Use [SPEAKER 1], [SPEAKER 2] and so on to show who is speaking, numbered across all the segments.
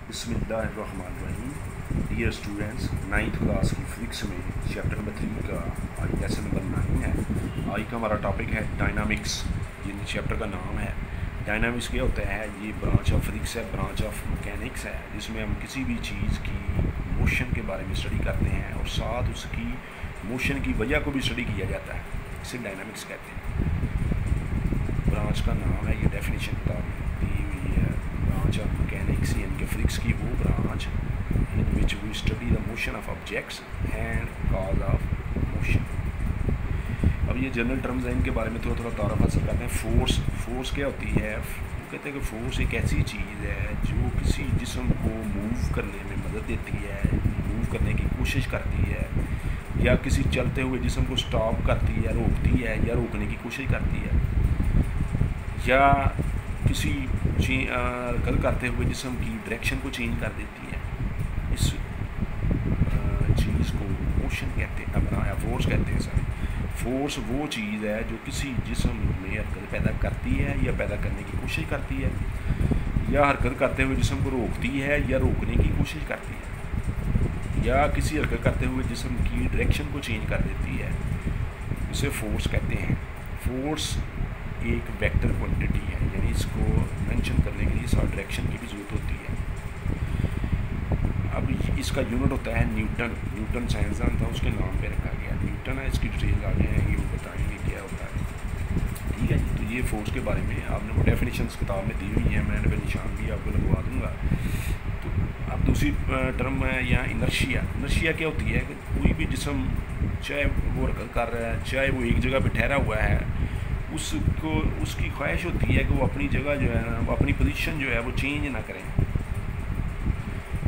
[SPEAKER 1] बिस्मिल्लाहिर्रहमानिर्रहीम। Dear students, 9th class की physics में चैप्टर नंबर 3 का आज लेसन नंबर 9 है। आज का हमारा टॉपिक है डायनामिक्स। ये चैप्टर का नाम है। डायनामिक्स क्या होता है? ये ब्रांच ऑफ फिजिक्स है, ब्रांच ऑफ मैकेनिक्स है, जिसमें हम किसी भी चीज़ की मोशन के बारे में स्टडी करते हैं और साथ उसकी मोशन की वजह को भी स्टडी किया जाता है। इसे डायनामिक्स कहते हैं। ब्रांच का नाम है, ये डेफिनेशन किताब में दी हुई है। ब्रांच ऑफ मैकेनिक्स यानी कि फिजिक्स की वो branch in which we study the motion of objects and cause of motion. अब ये जनरल टर्म्स हैं, इनके बारे में थोड़ा थोड़ा तारुफ हासिल करते हैं। फोर्स क्या होती है? वो कहते हैं कि फोर्स एक ऐसी चीज़ है जो किसी जिस्म को मूव करने में मदद देती है, मूव करने की कोशिश करती है, या किसी चलते हुए जिस्म को स्टॉप करती है, रोकती है, या रोकने की कोशिश करती है, या किसी हरकत करते हुए जिस्म की डायरेक्शन को चेंज कर देती है। इस चीज़ को मोशन कहते हैं, या फोर्स कहते हैं। सर, फोर्स वो चीज़ है जो किसी जिस्म में हरकत पैदा करती है या पैदा करने की कोशिश करती है, या हरकत करते हुए जिस्म को रोकती है या रोकने की कोशिश करती है, या किसी हरकत करते हुए जिस्म की डायरेक्शन को चेंज कर देती है। इसे फोर्स कहते हैं। फोर्स एक वेक्टर क्वांटिटी है, यानी इसको मेंशन करने के लिए साथ डायरेक्शन की भी ज़रूरत होती है। अब इसका यूनिट होता है न्यूटन। न्यूटन साइंसदान था, उसके नाम पे रखा गया न्यूटन है। इसकी डिटेल आगे आएंगी, वो बताएंगे क्या होता है। ठीक है जी। तो ये फोर्स के बारे में आपने वो डेफिनेशंस किताब में दी हुई है, मैं निशान भी आपको लगवा दूँगा। तो अब दूसरी टर्म है यहाँ इनर्शिया। इनर्शिया क्या होती है कि कोई भी जिस्म चाहे वो हरकत कर रहा है, चाहे वो एक जगह पर ठहरा हुआ है, उसको उसकी ख्वाहिश होती है कि वो अपनी जगह जो है ना, वो अपनी पोजीशन जो है वो चेंज ना करें।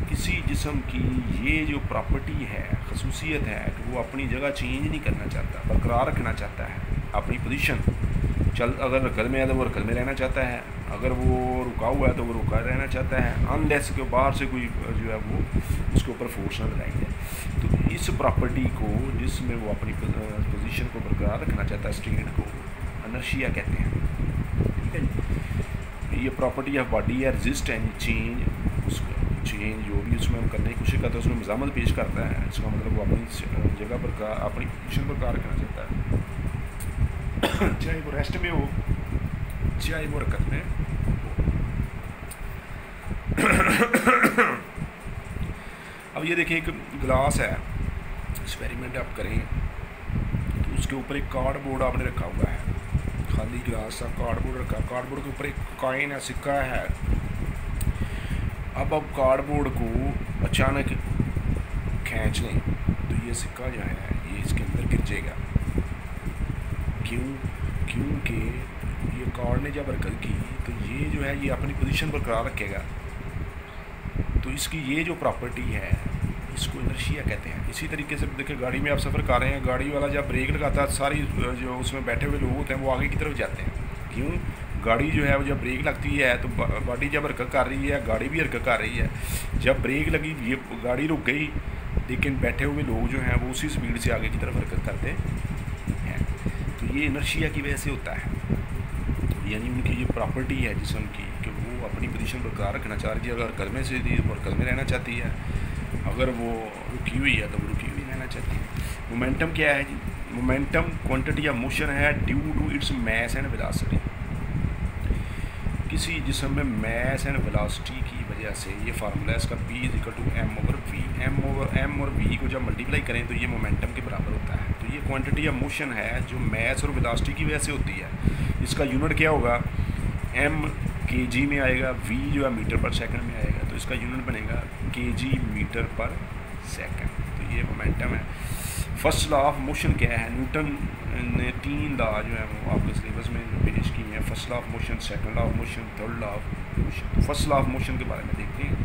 [SPEAKER 1] किसी जिस्म की ये जो प्रॉपर्टी है, खसूसियत है कि वो अपनी जगह चेंज नहीं करना चाहता, बरकरार रखना चाहता है अपनी पोजीशन। अगर हरकत में है तो वो हरकत में रहना चाहता है, अगर वो रुका हुआ है तो वो रुका रहना चाहता है, अनलेस के बाहर से कोई जो है वो उसके ऊपर फोर्स ना लगाई जाए। तो इस प्रॉपर्टी को, जिसमें वो अपनी पोजीशन को बरकरार रखना चाहता है, स्टेट को इनर्शिया कहते हैं। ठीक है जी। ये प्रॉपर्टी ऑफ बॉडी है, रेजिस्ट एंड चेंज। उसका चेंज जो भी उसमें हम करने की कोशिश करते हैं उसमें मज़ामत पेश करता है। इसका मतलब वो अपनी जगह पर अपनी पोजीशन पर कार रखना चाहता है, चाहे वो रेस्ट में हो, चाहे वो हरकत में हो। अब ये देखिए, एक गिलास है, एक्सपेरिमेंट आप करें तो उसके ऊपर एक कार्डबोर्ड आपने रखा हुआ है, खाली गिलास का कार्डबोर्ड रखा। कार्डबोर्ड के ऊपर एक कॉइन है, सिक्का है। अब कार्डबोर्ड को अचानक खींच लें तो ये सिक्का जो है ये इसके अंदर गिर जाएगा। क्योंकि ये कार्ड ने जब हरकत की तो ये जो है ये अपनी पोजीशन पर बरकरार रखेगा। तो इसकी ये जो प्रॉपर्टी है इसको इनर्शिया कहते हैं। इसी तरीके से देखिए, गाड़ी में आप सफ़र कर रहे हैं, गाड़ी वाला जब ब्रेक लगाता है, सारी जो उसमें बैठे हुए लोग होते हैं वो आगे की तरफ जाते हैं। क्यों? गाड़ी जो है वो जब ब्रेक लगती है तो बॉडी जब हरकत कर रही है, गाड़ी भी हरकत कर रही है। जब ब्रेक लगी, ये गाड़ी रुक गई, लेकिन बैठे हुए लोग जो हैं वो उसी स्पीड से आगे की तरफ हरकत करते हैं। तो ये इनर्शिया की वजह से होता है। यानी उनकी ये प्रॉपर्टी है जिस्म की कि वो अपनी पोजीशन बरकरार रखना चाह रही है। अगर हरकत में से हरकत में रहना चाहती है, अगर वो रुकी हुई है तो वो रुकी हुई रहना चाहती है। मोमेंटम क्या है जी? मोमेंटम क्वांटिटी ऑफ मोशन है due to its mass and velocity. किसी जिस्म में मैस एंड वेलोसिटी की वजह से ये फार्मूला है इसका, P = m/v। m और v को जब मल्टीप्लाई करें तो ये मोमेंटम के बराबर होता है। तो ये क्वांटिटी ऑफ मोशन है जो मैस और वेलोसिटी की वजह से होती है। इसका यूनिट क्या होगा? m kg में आएगा, v जो है मीटर पर सेकंड में आएगा, तो इसका यूनिट बनेगा kg मीटर पर सेकंड। तो ये मोमेंटम है। फर्स्ट लॉ ऑफ मोशन क्या है? न्यूटन ने 3 लॉ जो है वो आपके सिलेबस में पेश की हैं। First law of motion, second law of motion, third law of motion. First law of motion के बारे में देखते हैं।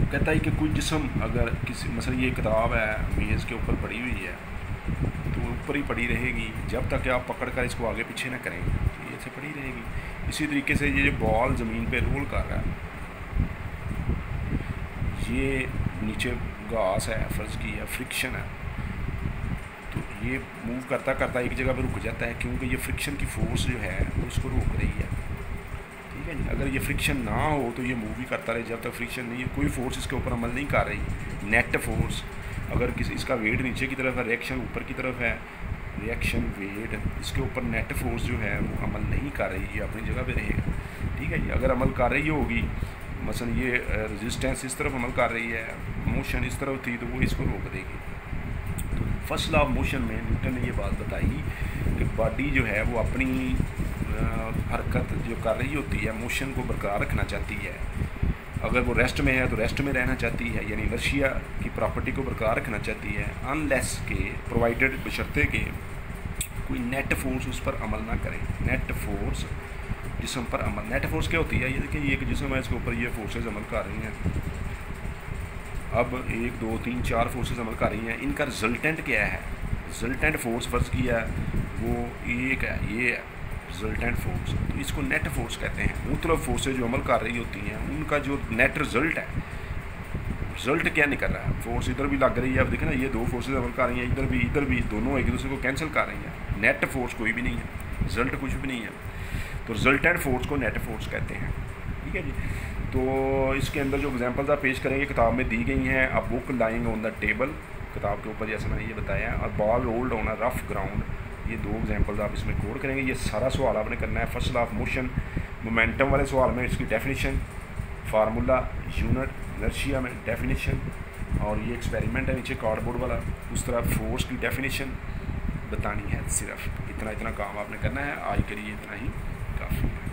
[SPEAKER 1] कहता है कि कोई जिस्म अगर किसी, मसलन ये किताब है मेज़ के ऊपर पड़ी हुई है तो ऊपर ही पड़ी रहेगी जब तक आप पकड़ कर इसको आगे पीछे ना करें, तो ये ऐसे पड़ी रहेगी। इसी तरीके से ये जो बॉल ज़मीन पे रोल कर रहा है, ये नीचे घास है, फर्ज की है, फ्रिक्शन है, तो ये मूव करता करता एक जगह पर रुक जाता है, क्योंकि ये फ्रिक्शन की फोर्स जो है वो उसको रोक रही है। ठीक है जी। अगर ये फ्रिक्शन ना हो तो ये मूव भी करता रहे, जब तक फ्रिक्शन नहीं है, कोई फोर्स इसके ऊपर अमल नहीं कर रही। नेट फोर्स, अगर किसी इसका वेट नीचे की तरफ है, रिएक्शन ऊपर की तरफ है, रिएक्शन वेट इसके ऊपर नेट फोर्स जो है वो अमल नहीं कर रही, ये अपनी जगह पे रहेगा। ठीक है जी। अगर अमल कर रही होगी, मसलन ये रेजिस्टेंस इस तरफ अमल कर रही है, मोशन इस तरफ थी, तो वो इसको रोक देगी। तो फर्स्ट लॉ ऑफ मोशन में न्यूटन ने ये बात बताई कि बॉडी जो है वो अपनी हरकत जो कर रही होती है, मोशन को बरकरार रखना चाहती है। अगर वो रेस्ट में है तो रेस्ट में रहना चाहती है, यानी इनर्शिया की प्रॉपर्टी को बरकरार रखना चाहती है, अनलेस के प्रोवाइडेड बशर्ते के कोई नेट फोर्स उस पर अमल ना करे। नेट फोर्स जिस्म पर अमल, नेट फोर्स क्या होती है, ये देखिए ये एक जिस्म है, इसके ऊपर ये फोर्सेज अमल कर रही हैं। अब 1 2 3 4 फोर्सेज अमल कर रही हैं, इनका रिजल्टेंट क्या है? रिजल्टेंट फोर्स फर्ज किया वो एक है, ये है रिजल्टेंट फोर्स, तो इसको नेट फोर्स कहते हैं। मुख्तलिफ फोर्सेज जो अमल कर रही होती हैं उनका जो नेट रिजल्ट है, रिजल्ट क्या निकल रहा है, फोर्स इधर भी लग रही है, अब देखें ना ये 2 फोर्सेज अमल कर रही हैं, इधर भी दोनों एक दूसरे को कैंसिल कर रही हैं, नेट फोर्स कोई भी नहीं है, रिजल्ट कुछ भी नहीं है, तो रिजल्टेंट फोर्स को नेट फोर्स कहते हैं। ठीक है जी। तो इसके अंदर जो एग्जांपल्स आप पेश करेंगे किताब में दी गई हैं। A book lying on the table, किताब के ऊपर जैसे मैंने ये बताया, और ball rolled on a rough ground, ये 2 एग्जांपल्स आप इसमें कोड करेंगे। ये सारा सवाल आपने करना है। First law of motion, momentum वाले सवाल में इसकी डेफिनेशन, फार्मूला, यूनिट, इनर्शिया में डेफिनेशन, और ये एक्सपेरिमेंट है नीचे कार्डबोर्ड वाला, उस तरह फोर्स की डेफिनेशन बतानी है। सिर्फ इतना काम आपने करना है, आज के लिए इतना ही काफ़ी है।